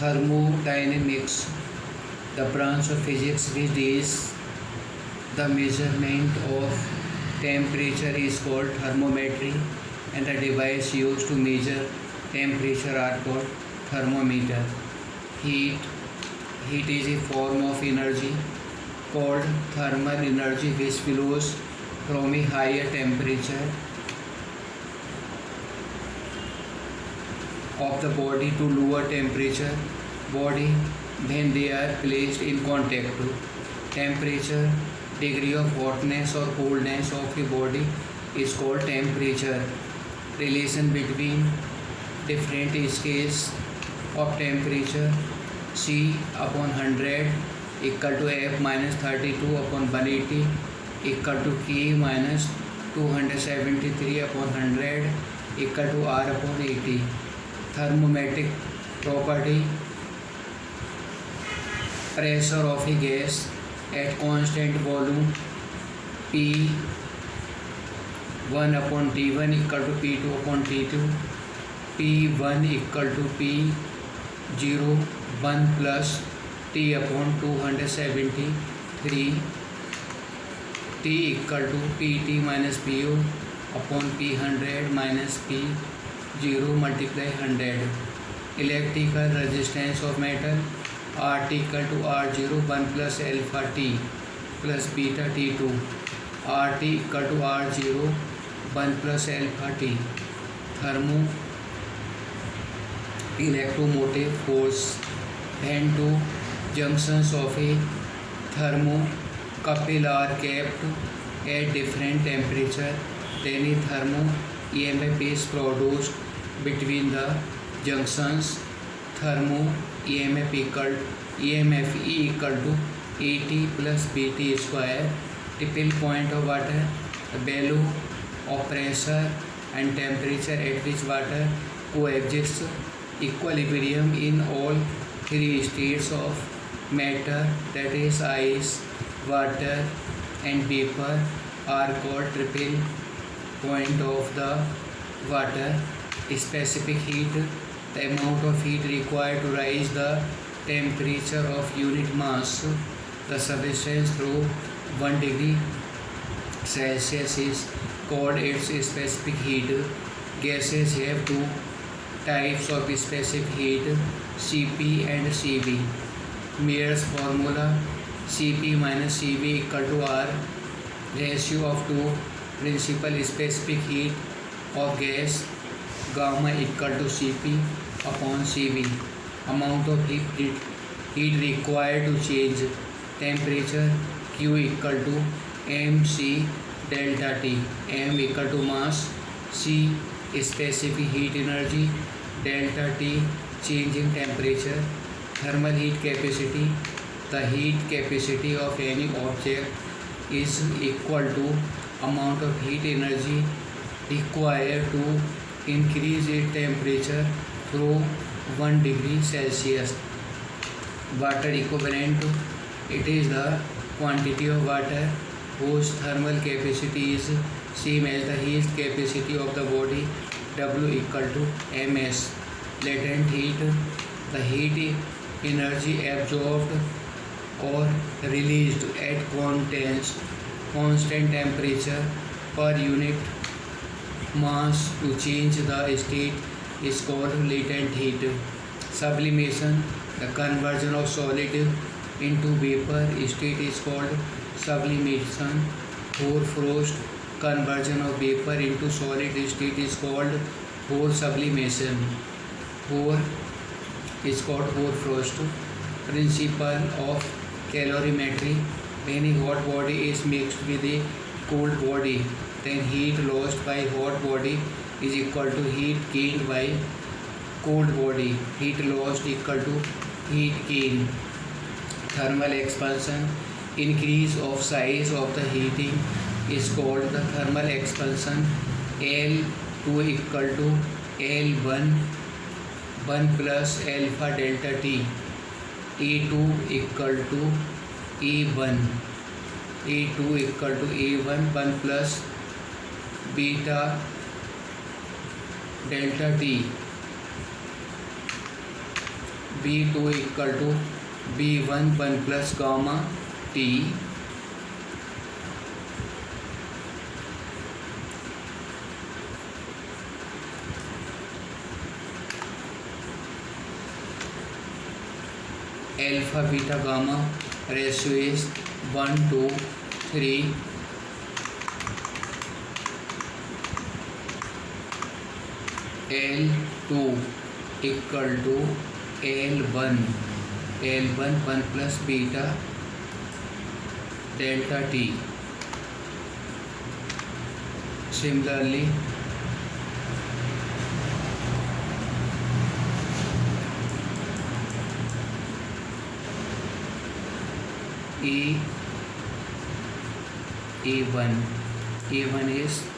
Thermodynamics, the branch of physics which deals the measurement of temperature is called thermometry, and the device used to measure temperature are called thermometer. Heat Heat is a form of energy called thermal energy which flows from a higher temperature of the body to lower temperature body when they are placed in contact. Temperature, degree of hotness or coldness of a body is called temperature. Relation between different scales of temperature: C upon 100 equal to F minus 32 upon 180 equal to K minus 273 upon 100 equal to R upon 80. Thermometric property: pressure of a gas at constant volume P1 upon T1 equal to P2 upon T2, P1 equal to P0 1 plus T upon 273, T equal to Pt minus Po upon P100 minus P0 multiply 100. Electrical resistance of metal: RT equal to R0 1 plus alpha T plus beta T2, RT equal to R0 1 plus alpha T. Electromotive force: when two junctions of a thermocouple are kept at different temperature, then a thermo EMF is produced between the junctions. Thermo EMF E equal to AT plus BT square. Tipple point of water: the value of pressure and temperature at which water coexists. Equilibrium in all three states of matter, that is ice, water and vapor, are called triple point of the water. Specific heat: the amount of heat required to raise the temperature of unit mass. The substance through 1 degree Celsius is called its specific heat. Gases have two types of specific heat: Cp and Cv. Mayer's formula: Cp minus Cv equal to R. Ratio of two principal specific heat of gas: gamma equal to Cp upon Cv. Amount of heat required to change temperature: Q equal to mc delta T. M equal to mass, C specific heat energy, delta T change in temperature. Thermal heat capacity: the heat capacity of any object is equal to amount of heat energy required to increase its temperature through 1 degree Celsius. Water equivalent: it is the quantity of water whose thermal capacity is same as the heat capacity of the body. W equal to ms. Latent heat: the heat energy absorbed or released at constant temperature per unit mass to change the state is called latent heat. Sublimation: the conversion of solid into vapor state is called sublimation. Hoarfrost: conversion of vapor into solid state is called Hoare sublimation. Hoare is called hoarfrost. Principle of calorimetry: when a hot body is mixed with a cold body, then heat lost by hot body is equal to heat gained by cold body. Heat lost equal to heat gain. Thermal expansion: increase of size of the heating is called the thermal expansion. L2 equal to L1 1 plus alpha delta T. E2 equal to E1. E2 equal to E1 1 plus beta delta T. B2 equal to B1 1 plus gamma T alpha beta gamma ratio is 1 to 3 L2 equal to L1 1 plus beta delta T. Similarly, E1 is